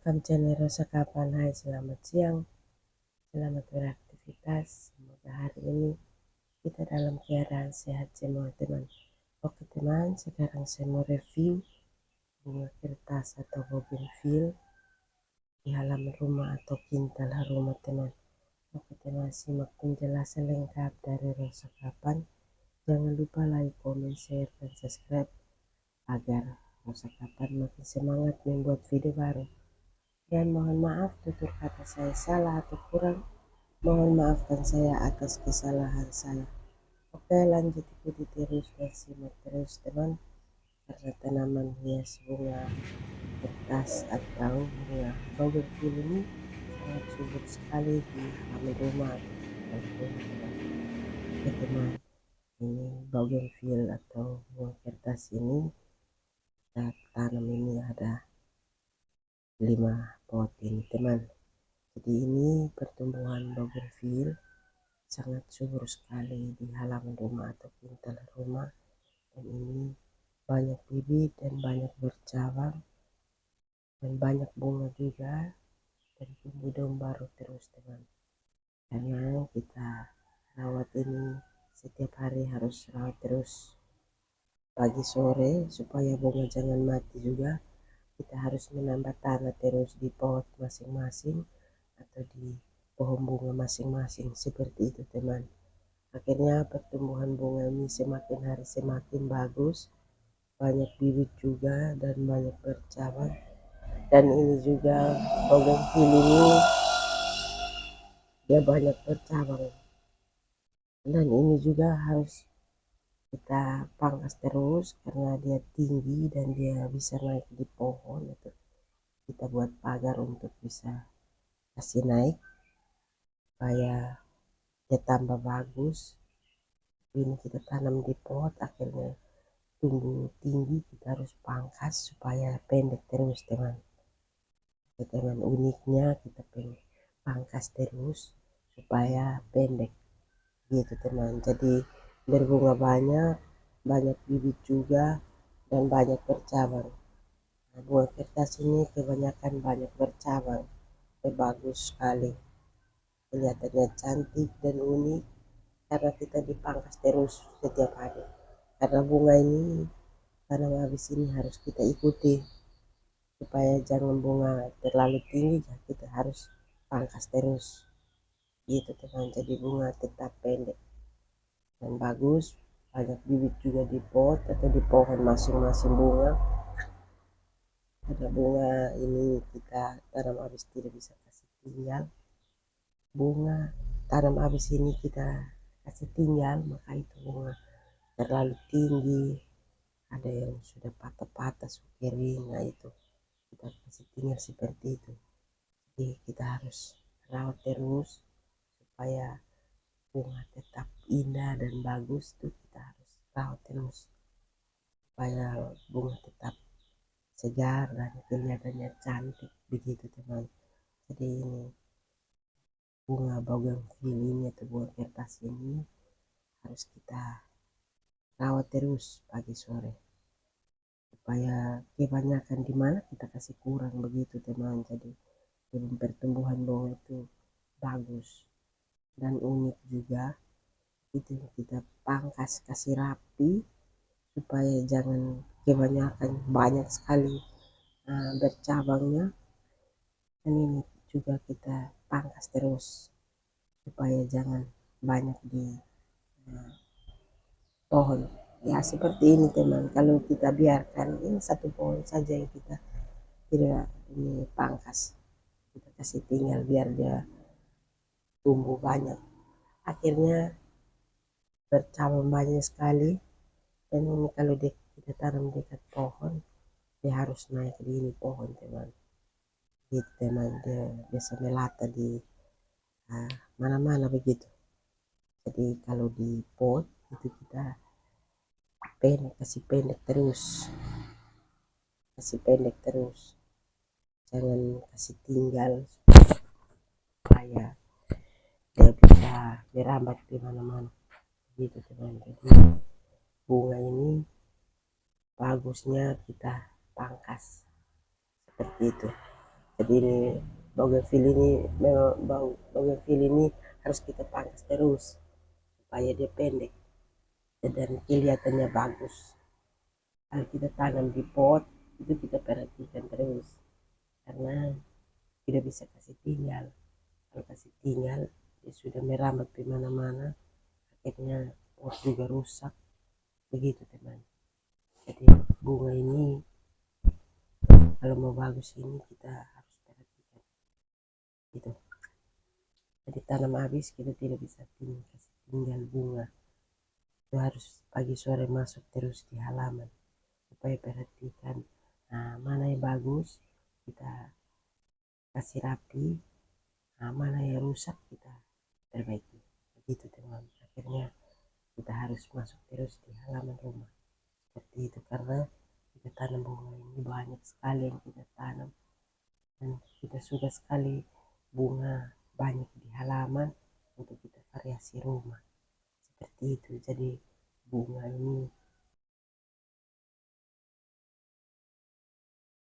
Welcome channel Rosa Kapan. Hai, selamat siang, selamat beraktivitas. Semoga hari ini kita dalam keadaan sehat semua teman. Oke teman, sekarang saya mau review bunga kertas atau bougainville di halaman rumah atau kintal rumah teman. Oke teman, simak penjelasan lengkap dari Rosa Kapan. Jangan lupa like, comment, share, dan subscribe agar Rosa Kapan makin semangat membuat video baru. Dan mohon maaf tutur kata saya salah atau kurang, mohon maafkan saya atas kesalahan saya. Oke, lanjut ikuti terus dan simak terus teman, karena tanaman hias bunga kertas atau bunga bougainville ini sangat subur sekali di halaman rumah atau rumah teman. Oke teman, ini bougainville atau bunga kertas ini kita tanam ini ada 5 pot ini teman. Jadi ini pertumbuhan bougainville sangat subur sekali di halaman rumah atau pintal rumah, dan ini banyak bibit dan banyak bercabang dan banyak bunga juga, dan tumbuh daun baru terus teman. Karena kita rawat ini setiap hari, harus rawat terus pagi sore supaya bunga jangan mati juga. Kita harus menambah tanah terus di pot masing-masing atau di pohon bunga masing-masing, seperti itu teman. Akhirnya pertumbuhan bunga ini semakin hari semakin bagus, banyak bibit juga dan banyak bercabang. Dan ini juga bougainville ini dia banyak bercabang, dan ini juga harus kita pangkas terus karena dia tinggi dan dia bisa naik di pohon. Itu kita buat pagar untuk bisa kasih naik supaya dia tambah bagus. Ini kita tanam di pot, akhirnya tumbuh tinggi, kita harus pangkas supaya pendek terus teman. Teman, uniknya kita pangkas terus supaya pendek gitu teman. Jadi berbunga banyak, banyak bibit juga, dan banyak bercabang. Nah, bunga kertas ini kebanyakan banyak bercabang, bagus sekali, kelihatannya cantik dan unik karena kita dipangkas terus setiap hari. Karena bunga ini tanam habis ini harus kita ikuti supaya jangan bunga terlalu tinggi, kita harus pangkas terus gitu teman. Jadi bunga tetap pendek dan bagus, banyak bibit juga di pot atau di pohon masing-masing bunga. Karena bunga ini kita tanam habis tidak bisa kasih tinggal, bunga tanam habis ini kita kasih tinggal, maka itu bunga terlalu tinggi, ada yang sudah patah-patah sudah kering. Nah itu kita kasih tinggal seperti itu. Jadi kita harus rawat terus supaya bunga tetap indah dan bagus. Tuh kita harus rawat terus supaya bunga tetap segar dan kelihatannya cantik begitu teman. Jadi ini bunga bougainville ini atau bunga kertas ini harus kita rawat terus pagi sore supaya kebanyakan di mana kita kasih kurang begitu teman. Jadi pertumbuhan bunga itu bagus dan unik juga. Itu kita pangkas, kasih rapi supaya jangan kebanyakan banyak sekali bercabangnya. Dan ini juga kita pangkas terus supaya jangan banyak di pohon. Ya seperti ini teman, kalau kita biarkan ini satu pohon saja yang kita tidak ini pangkas, kita kasih tinggal biar dia tumbuh banyak, akhirnya bercabang banyak sekali. Dan ini kalau kita tanam dekat pohon, dia harus naik di ini pohon teman, gitu teman. Dia biasa melata di mana-mana begitu. Jadi kalau di pot itu kita kasih pendek terus, jangan kasih tinggal supaya dia bisa merambat di mana-mana gitu teman. Jadi bunga ini bagusnya kita pangkas seperti itu. Jadi ini bougainville ini harus kita pangkas terus supaya dia pendek dan kelihatannya bagus. Kalau kita tanam di pot itu kita perhatikan terus karena tidak bisa kasih tinggal. Kalau kasih tinggal dia sudah merambat di mana-mana, akhirnya pot juga rusak. Begitu teman. Jadi bunga ini kalau mau bagus ini kita harus perhatikan gitu. Jadi tanam habis kita tidak bisa kasih tinggal bunga, itu harus pagi sore masuk terus di halaman supaya perhatikan mana yang bagus kita kasih rapi, mana yang rusak kita perbaiki. Begitu teman, akhirnya kita harus masuk terus di halaman rumah seperti itu karena kita tanam bunga ini banyak sekali yang kita tanam dan kita suka sekali bunga banyak di halaman untuk kita variasi rumah seperti itu. Jadi bunga ini